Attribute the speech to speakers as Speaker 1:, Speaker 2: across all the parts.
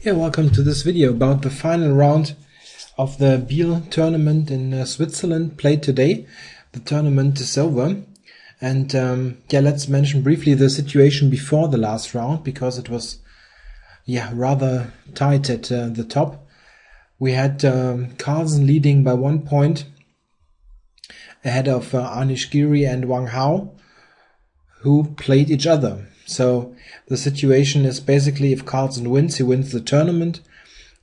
Speaker 1: Yeah, welcome to this video about the final round of the Biel tournament in Switzerland played today. The tournament is over, and let's mention briefly the situation before the last round, because it was rather tight at the top. We had Carlsen leading by 1 point ahead of Anish, Giri and Wang, who played each other. So the situation is basically, if Carlsen wins, he wins the tournament.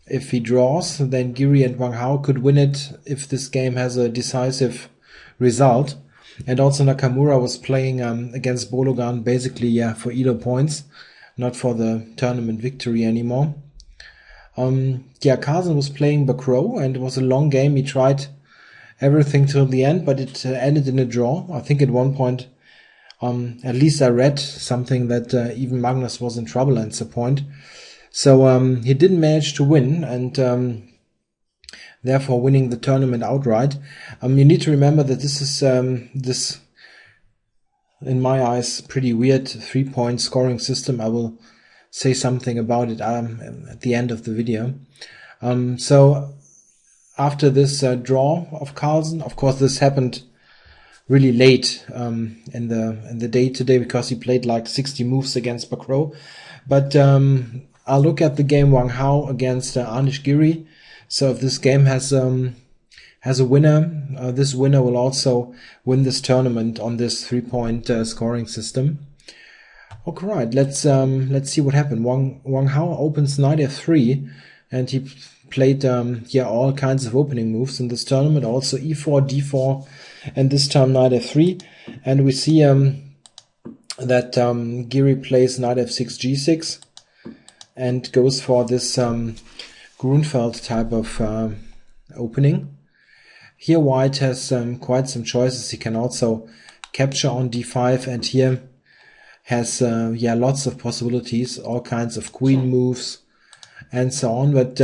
Speaker 1: If he draws, then Giri and Wang could win it if this game has a decisive result. And also Nakamura was playing against Bologan basically for Elo points, not for the tournament victory anymore. Carlsen was playing Bacro, and it was a long game. He tried everything till the end, but it ended in a draw. I think at one point, at least I read something that even Magnus was in trouble at some point. So he didn't manage to win, and therefore winning the tournament outright. You need to remember that this is this, in my eyes, pretty weird 3-point scoring system. I will say something about it at the end of the video. So after this draw of Carlsen, of course this happened really late in the day today, because he played like 60 moves against Bacro. But I'll look at the game Wang against Anish, Giri. So if this game has a winner, this winner will also win this tournament on this 3-point scoring system. Okay, right. Let's see what happened. Wang opens knight f3, and he played all kinds of opening moves in this tournament. Also e4, d4, and this time knight f3. And we see that Giri plays knight f6, g6, and goes for this Grunfeld type of opening. Here white has quite some choices. He can also capture on d5, and here has lots of possibilities, all kinds of queen moves and so on. But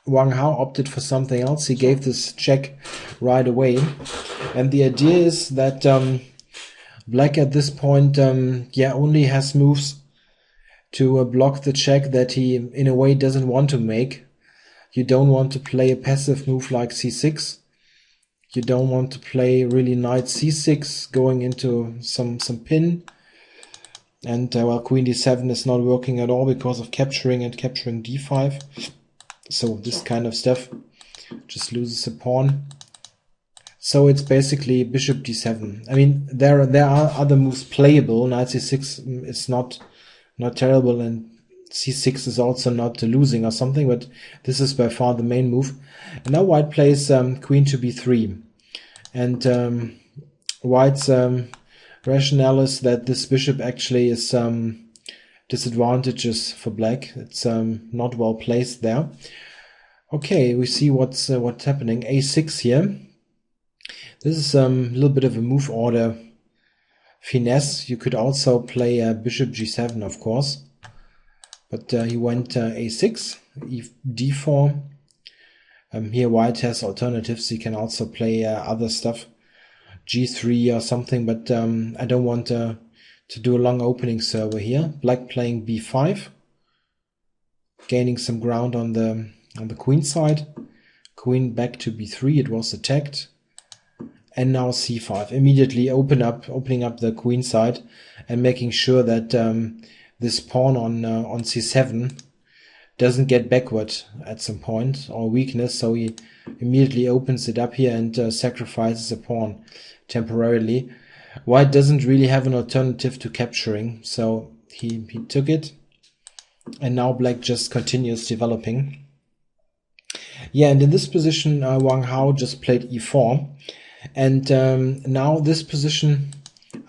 Speaker 1: Wang opted for something else. He gave this check right away, and the idea is that black at this point only has moves to block the check that he in a way doesn't want to make. You don't want to play a passive move like c6. You don't want to play really knight c6 going into some pin. And queen d7 is not working at all because of capturing d5. So this kind of stuff just loses a pawn. So it's basically bishop d7. I mean, there are other moves playable. Knight c6 is not terrible, and c6 is also not losing or something, but this is by far the main move. And now white plays queen to b3. And white's rationale is that this bishop actually is disadvantages for black. It's not well placed there. Okay, we see what's happening. a6 here. This is a little bit of a move order finesse. You could also play bishop g7, of course, but he went a6, d4. Here white has alternatives. He can also play other stuff, g3 or something, but I don't want to do a long opening server here. Black playing b5, gaining some ground on the queen side. Queen back to b3. It was attacked, and now c5. Immediately opening up the queen side and making sure that this pawn on c7 doesn't get backward at some point or weakness. So he immediately opens it up here and sacrifices a pawn temporarily. White doesn't really have an alternative to capturing, so he took it, and now black just continues developing. And in this position Wang just played e4, and now this position,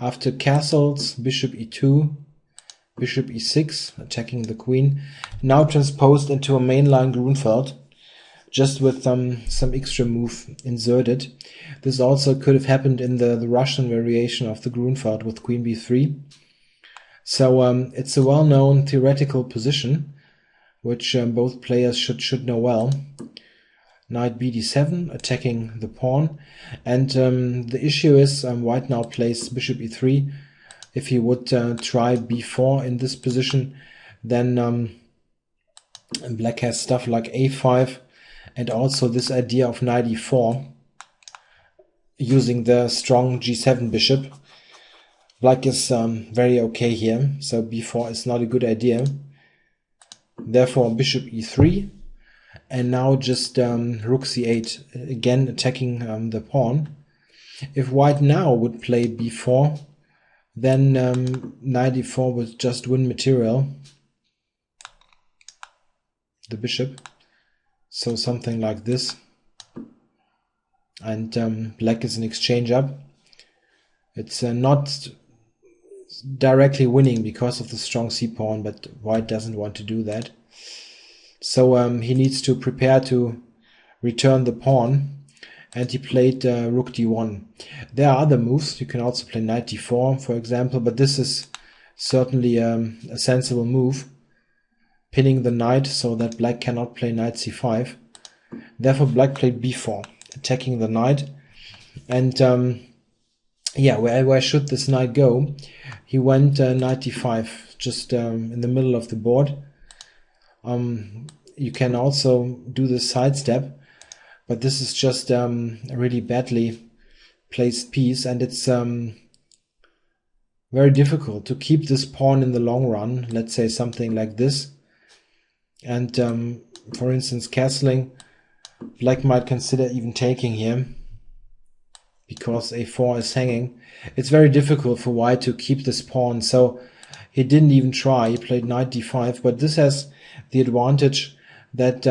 Speaker 1: after castles, bishop e2, bishop e6, attacking the queen, now transposed into a mainline Grunfeld, just with some extra move inserted. This also could have happened in the Russian variation of the Grunfeld with queen b3. So it's a well-known theoretical position, which both players should know well. Knight bd7, attacking the pawn, and the issue is white now plays bishop e3. If he would try b4 in this position, then And black has stuff like a5 and also this idea of knight e4 using the strong g7 bishop. Black is very okay here, so b4 is not a good idea. Therefore bishop e3, and now just rook c8, again attacking the pawn. If white now would play b4, then knight e4 would just win material, the bishop. So something like this. And black is an exchange up. It's not directly winning because of the strong c-pawn, but white doesn't want to do that. So he needs to prepare to return the pawn, and he played rook d1. There are other moves. You can also play knight d4, for example, but this is certainly a sensible move, pinning the knight so that black cannot play knight c5. Therefore black played b4, attacking the knight. And yeah, where should this knight go? He went knight d5, just in the middle of the board. You can also do the sidestep, but this is just a really badly placed piece, and it's very difficult to keep this pawn in the long run. Let's say something like this. And for instance, castling, black might consider even taking here, because a4 is hanging. It's very difficult for white to keep this pawn, so he didn't even try. He played knight d5, but this has the advantage that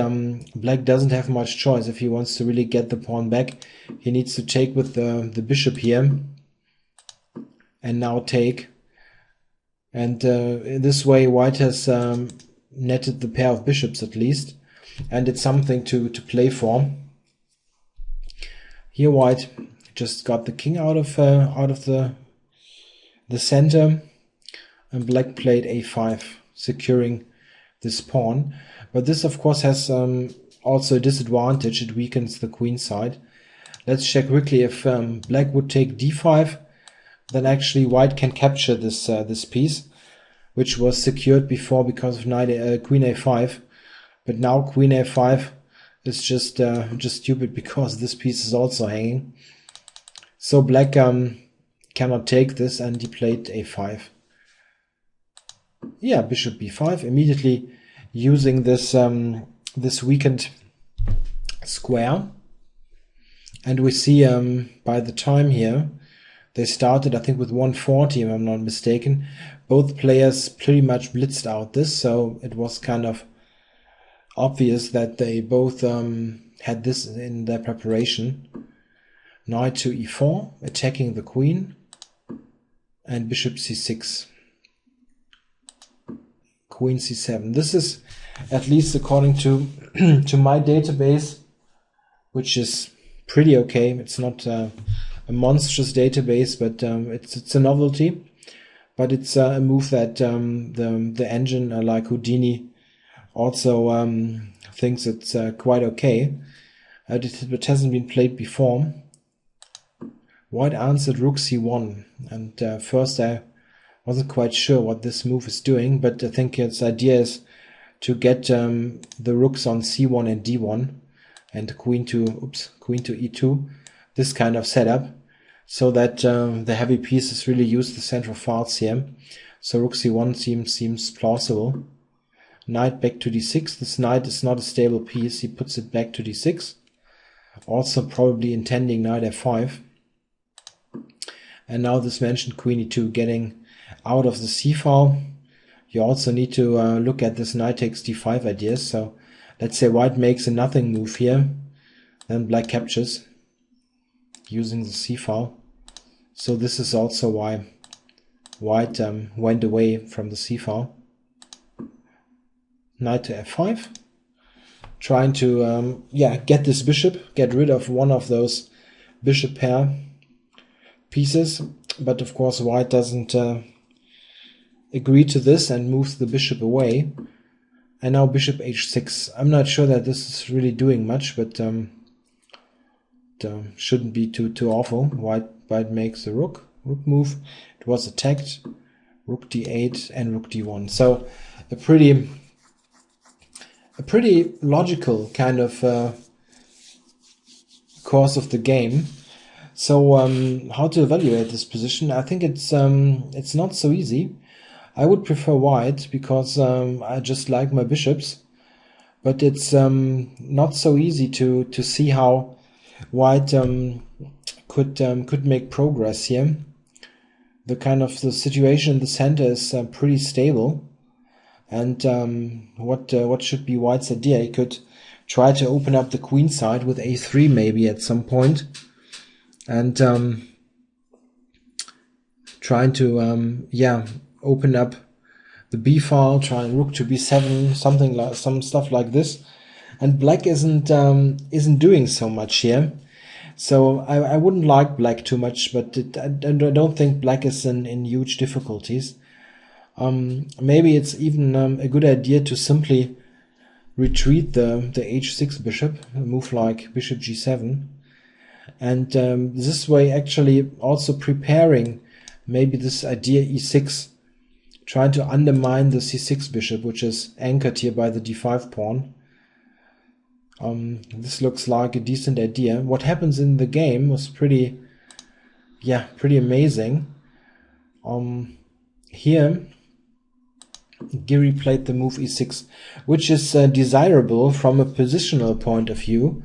Speaker 1: black doesn't have much choice. If he wants to really get the pawn back, he needs to take with the bishop here, and now take. And in this way white has netted the pair of bishops at least, and it's something to play for. Here white just got the king out of the center, and black played a5, securing this pawn. But this of course has also a disadvantage. It weakens the queen side. Let's check quickly. If black would take d5, then actually white can capture this this piece, which was secured before because of queen a5. But now queen a5 is just stupid, because this piece is also hanging. So black cannot take this, and he played a5. Yeah, bishop b5, immediately using this this weakened square. And we see by the time here, they started I think with 140 if I'm not mistaken. Both players pretty much blitzed out this, so it was kind of obvious that they both had this in their preparation. Knight to e4, attacking the queen, and bishop c6, queen c7. This is, at least according to to my database, which is pretty okay. It's not a monstrous database, but it's a novelty. But it's a move that the engine like Houdini also thinks it's quite okay. It hasn't been played before. White answered rook c1, and first I wasn't quite sure what this move is doing, but I think its idea is to get the rooks on c1 and d1, and queen to e2, this kind of setup, so that the heavy pieces really use the central files here. So rook c1 seems plausible. Knight back to d6. This knight is not a stable piece. He puts it back to d6. Also probably intending knight f5. And now this mentioned queen e2, getting out of the c-file. You also need to look at this knight takes d5 ideas. So let's say white makes a nothing move here, then black captures using the c-file. So this is also why white went away from the c-file. Knight to f5, trying to get this bishop, get rid of one of those bishop pair pieces, but of course white doesn't agree to this and moves the bishop away. And now bishop h6. I'm not sure that this is really doing much, but shouldn't be too awful. White makes a rook move. It was attacked. Rook d8 and rook d1. So a pretty a pretty logical kind of course of the game. So how to evaluate this position? I think it's not so easy. I would prefer white because I just like my bishops, but it's not so easy to see how white could make progress here. The situation in the center is pretty stable, and what should be white's idea? He could try to open up the queen side with a3 maybe at some point, and trying to open up the b file, trying rook to b7, something like some stuff like this. And black isn't doing so much here, so I wouldn't like black too much, but I don't think black is in huge difficulties. Maybe it's even a good idea to simply retreat the h6 bishop, move like bishop g7, and this way actually also preparing maybe this idea e6, trying to undermine the c6 bishop, which is anchored here by the d5 pawn. This looks like a decent idea. What happens in the game was pretty amazing. Here Giri played the move e6, which is desirable from a positional point of view.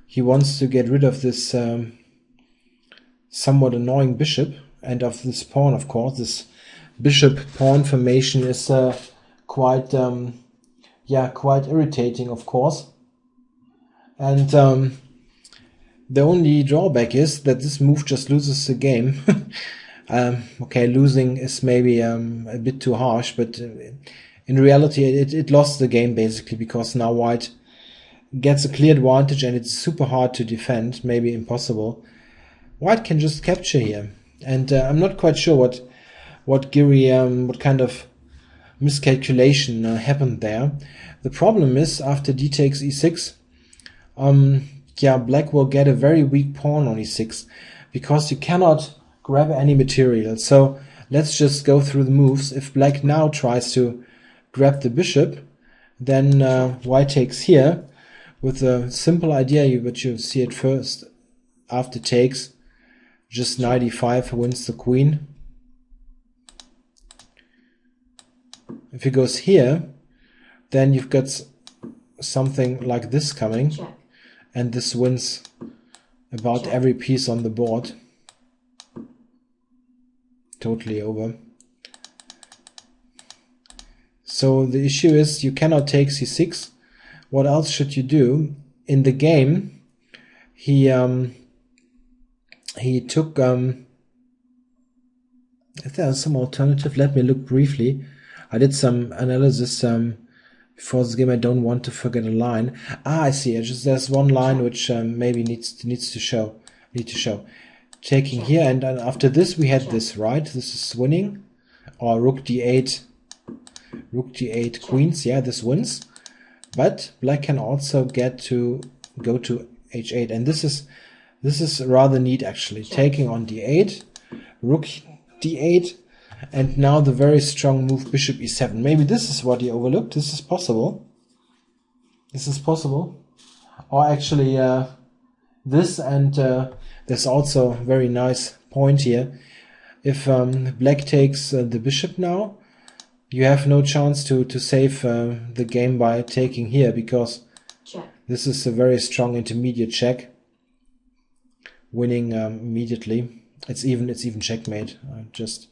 Speaker 1: He wants to get rid of this somewhat annoying bishop and of this pawn, of course. This bishop pawn formation is quite irritating, of course. And the only drawback is that this move just loses the game. Okay, losing is maybe a bit too harsh, but in reality it lost the game basically, because now white gets a clear advantage and it's super hard to defend, maybe impossible. White can just capture here, and I'm not quite sure what Giri, what kind of miscalculation happened there. The problem is, after d takes e6, black will get a very weak pawn on e6, because you cannot grab any material. So let's just go through the moves. If black now tries to grab the bishop, then white takes here with a simple idea, but you see it first. After takes, just knight e5 wins the queen. If he goes here, then you've got something like this coming. Check. And this wins about every piece on the board. Totally over. So the issue is you cannot take c6. What else should you do? In the game, he took if there's some alternative, let me look briefly. I did some analysis before this game. I don't want to forget a line. I see. There's one line which maybe need to show. Taking here, and after this we had this, right? This is winning, or rook d8, queens. Yeah, this wins. But black can also go to h8, and this is rather neat actually. Taking on d8, rook d8, and now the very strong move bishop e7. Maybe this is what he overlooked. This is possible. Or actually this, and there's also a very nice point here. If black takes the bishop now, you have no chance to save the game by taking here, because this is a very strong intermediate check, winning immediately. It's even checkmate. I just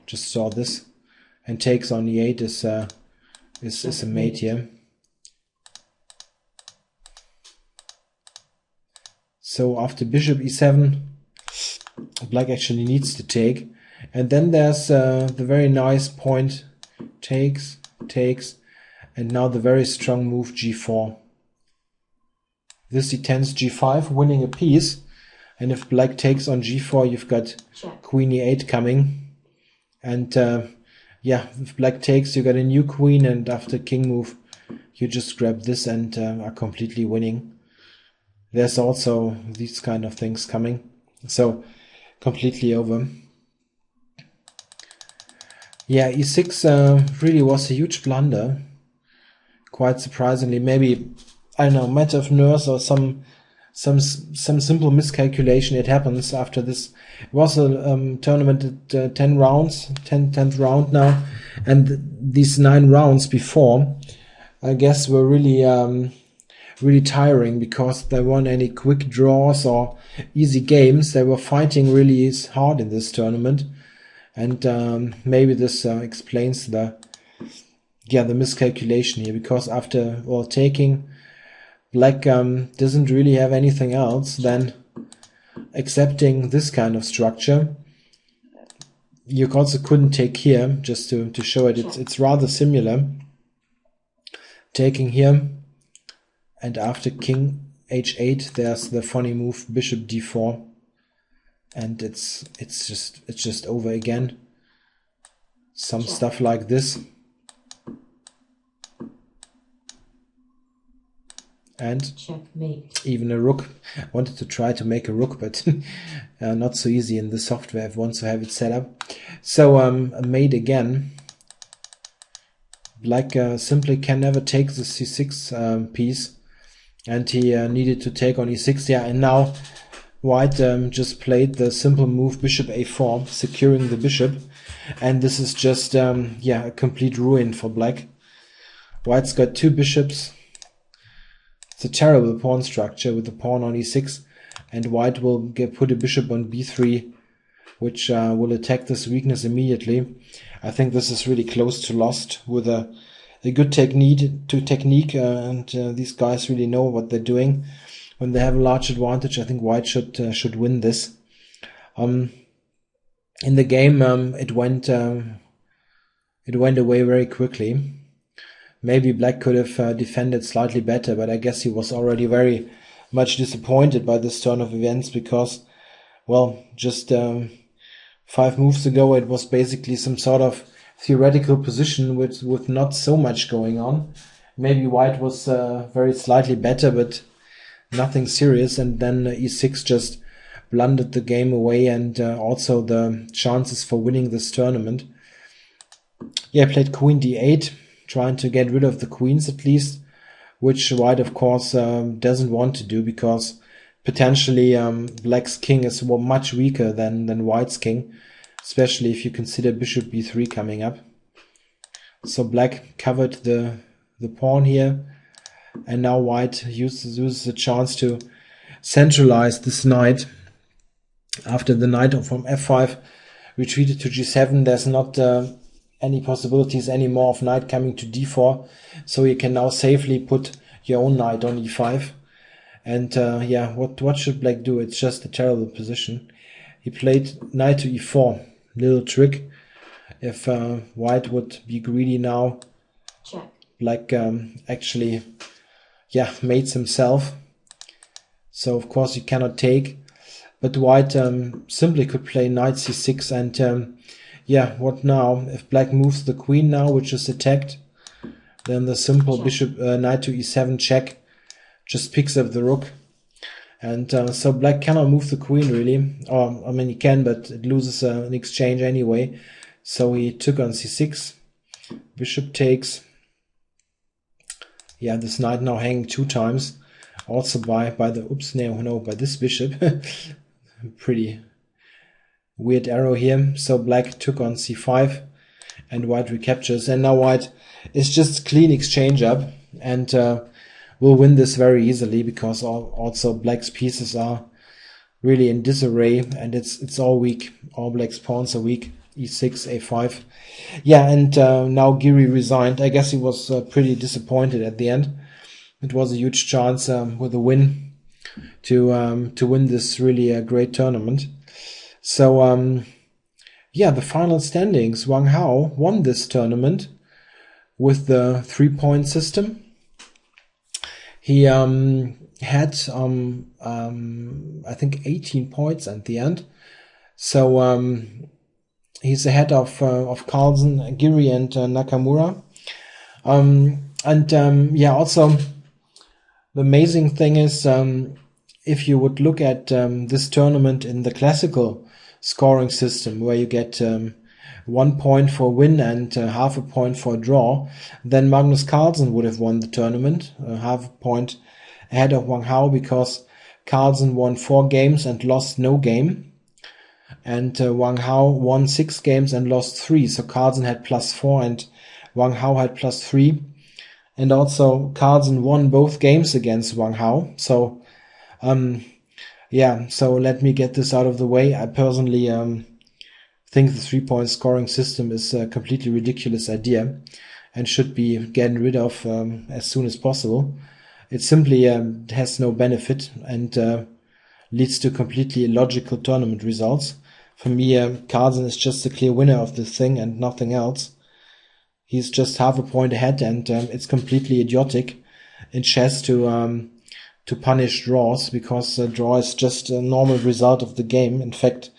Speaker 1: saw this, and takes on e8 is a mate here. So after bishop e7, black actually needs to take, and then there's the very nice point, takes, and now the very strong move g4. This e10s g5, winning a piece, and if black takes on g4, you've got queen e8 coming. And if black takes, you got a new queen, and after king move, you just grab this and are completely winning. There's also these kind of things coming, so completely over. Yeah, e6 really was a huge blunder. quite surprisingly. Maybe, I don't know, matter of nerves or some simple miscalculation. It happens after this. It was a tournament at 10 rounds, 10th round now, and these 9 rounds before, I guess, were really tiring because there weren't any quick draws or easy games. They were fighting really hard in this tournament, and maybe this explains the miscalculation here, because after taking, Black doesn't really have anything else than accepting this kind of structure. You also couldn't take here, just to show it. It's rather similar. Taking here, and after King H8, there's the funny move Bishop D4, and it's just over again. Some stuff like this. And checkmate. Even a rook. I wanted to try to make a rook, but not so easy in the software if once I have it set up. So a mate again. Black simply can never take the C6 piece, and he needed to take on E6. Yeah, and now White just played the simple move Bishop A4, securing the bishop, and this is just a complete ruin for Black. White's got 2 bishops. It's a terrible pawn structure with the pawn on E6, and White will put a bishop on B3, which will attack this weakness immediately. I think this is really close to lost with a good technique, and these guys really know what they're doing. When they have a large advantage, I think White should win this. In the game, it went away very quickly. Maybe Black could have defended slightly better, but I guess he was already very much disappointed by this turn of events because, well, just 5 moves ago it was basically some sort of theoretical position with not so much going on. Maybe White was very slightly better, but nothing serious, and then E6 just blundered the game away, and also the chances for winning this tournament. Yeah, played Queen D8. Trying to get rid of the queens at least, which White of course doesn't want to do, because potentially Black's king is much weaker than White's king, especially if you consider Bishop B3 coming up. So Black covered the pawn here, and now White uses the chance to centralize this knight. After the knight from F5 retreated to G7, there's not any possibilities anymore of knight coming to D4, so you can now safely put your own knight on E5. And what should Black do? It's just a terrible position. He played knight to E4. Little trick. If White would be greedy now, check. Black actually mates himself. So of course you cannot take. But White simply could play knight C6, and what now? If Black moves the queen now, which is attacked, then the simple bishop knight to E7 check just picks up the rook. And so Black cannot move the queen really. Or, I mean, he can, but it loses an exchange anyway. So he took on C6. Bishop takes. Yeah, this knight now hanging 2 times. Also by this bishop. Pretty weird arrow here. So Black took on C5 and White recaptures, and now White is just clean exchange up and will win this very easily, because also Black's pieces are really in disarray and it's all weak. All Black's pawns are weak. E6, A5. Yeah, and now Giri resigned. I guess he was pretty disappointed at the end. It was a huge chance with a win to win this really great tournament. So, the final standings. Wang Hao won this tournament with the 3-point system. He had, I think, 18 points at the end. So, he's ahead of Carlsen, Giri, and Nakamura. Also, the amazing thing is, if you would look at this tournament in the classical scoring system, where you get 1 point for win and half a point for draw, then Magnus Carlsen would have won the tournament, half a point ahead of Wang Hao, because Carlsen won 4 games and lost no game. And Wang Hao won 6 games and lost 3. So Carlsen had +4 and Wang Hao had +3. And also Carlsen won both games against Wang Hao. So, yeah, so let me get this out of the way. I personally think the 3-point scoring system is a completely ridiculous idea and should be getting rid of as soon as possible. It simply has no benefit and leads to completely illogical tournament results. For me, Carlsen is just the clear winner of this thing and nothing else. He's just half a point ahead, and it's completely idiotic in chess to punish draws, because a draw is just a normal result of the game. In fact,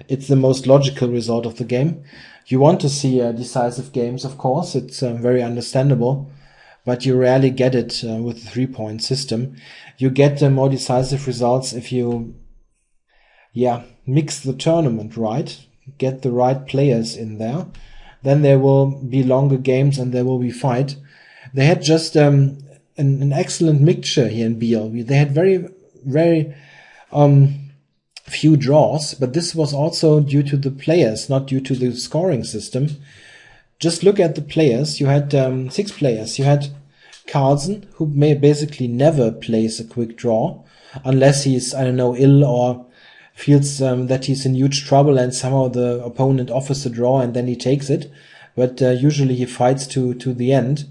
Speaker 1: it's the most logical result of the game. You want to see decisive games, of course. It's very understandable, but you rarely get it with the 3-point system. You get more decisive results if you, mix the tournament right, get the right players in there. Then there will be longer games and there will be fight. They had just an excellent mixture here in Biel. They had very, very few draws, but this was also due to the players, not due to the scoring system. Just look at the players. You had 6 players. You had Carlsen, who may basically never plays a quick draw, unless he's, ill or feels that he's in huge trouble and somehow the opponent offers a draw and then he takes it. But usually he fights to the end.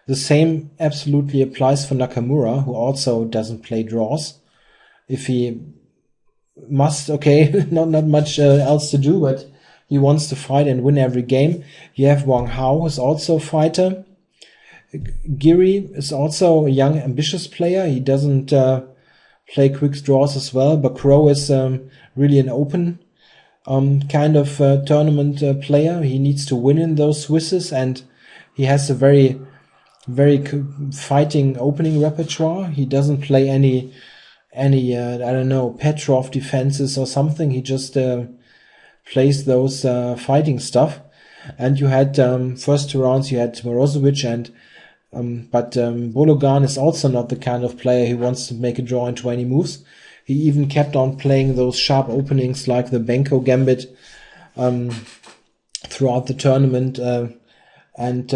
Speaker 1: The same absolutely applies for Nakamura, who also doesn't play draws. If he must, okay, not much else to do, but he wants to fight and win every game. You have Wang Hao, who's also a fighter. Giri is also a young, ambitious player. He doesn't play quick draws as well. Bakro is really an open kind of tournament player. He needs to win in those Swisses, and he has a very, very fighting opening repertoire. He doesn't play any Petrov defenses or something. He just plays those fighting stuff. And you had first 2 rounds you had Morozovic, and but Bologan is also not the kind of player who wants to make a draw in 20 moves. He even kept on playing those sharp openings like the Benko Gambit throughout the tournament, and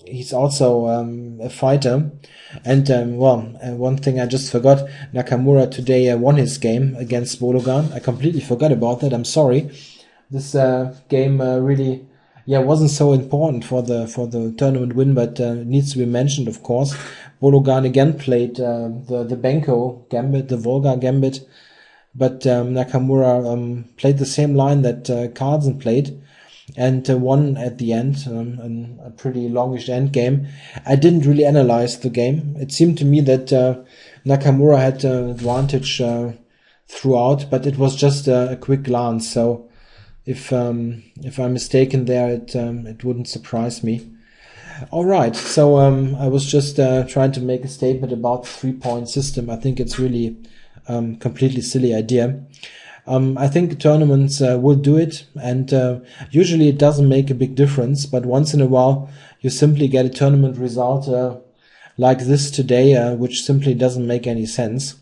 Speaker 1: he's also a fighter. And one thing I just forgot, Nakamura today won his game against Bologan. I completely forgot about that. I'm sorry. This game really wasn't so important for the tournament win, but needs to be mentioned, of course. Bologan again played the Benko Gambit, the Volga Gambit, but Nakamura played the same line that Carlsen played, and won at the end, a pretty longish end game. I didn't really analyze the game. It seemed to me that Nakamura had advantage throughout, but it was just a quick glance. So if I'm mistaken there, it wouldn't surprise me. All right, so I was just trying to make a statement about the 3-point system. I think it's really completely silly idea. I think tournaments will do it, and usually it doesn't make a big difference, but once in a while you simply get a tournament result like this today, which simply doesn't make any sense.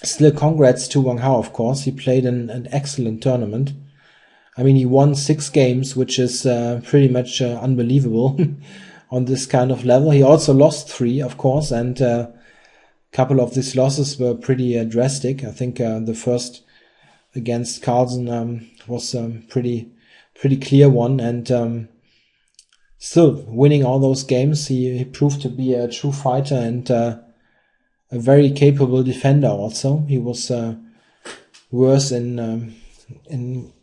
Speaker 1: Still, congrats to Wang Hao, of course. He played an excellent tournament. I mean, he won 6 games, which is pretty much unbelievable on this kind of level. He also lost 3, of course, and a couple of these losses were pretty drastic. I think the first against Carlsen was pretty clear one, and still winning all those games, he proved to be a true fighter and a very capable defender. Also, he was worse in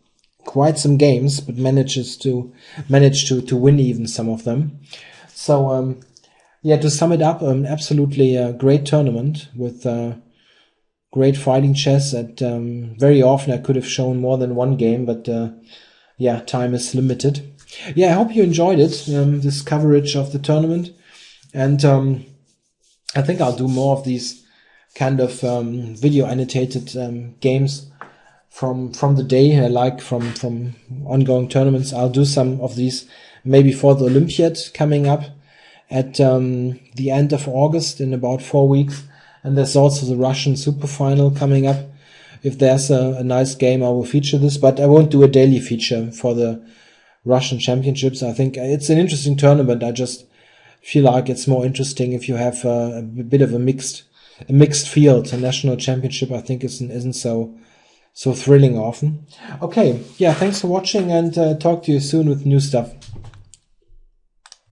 Speaker 1: quite some games, but managed to win even some of them. So to sum it up, absolutely a great tournament with great fighting chess. At very often I could have shown more than one game, but time is limited. I hope you enjoyed it, this coverage of the tournament, and I think I'll do more of these kind of video annotated games from the day, like from ongoing tournaments. I'll do some of these maybe for the Olympiad coming up at the end of August in about 4 weeks. And there's also the Russian Super Final coming up. If there's a nice game, I will feature this, but I won't do a daily feature for the Russian Championships. I think it's an interesting tournament. I just feel like it's more interesting if you have a bit of a mixed field. A national championship, I think, isn't so thrilling often. Okay, yeah, thanks for watching, and talk to you soon with new stuff.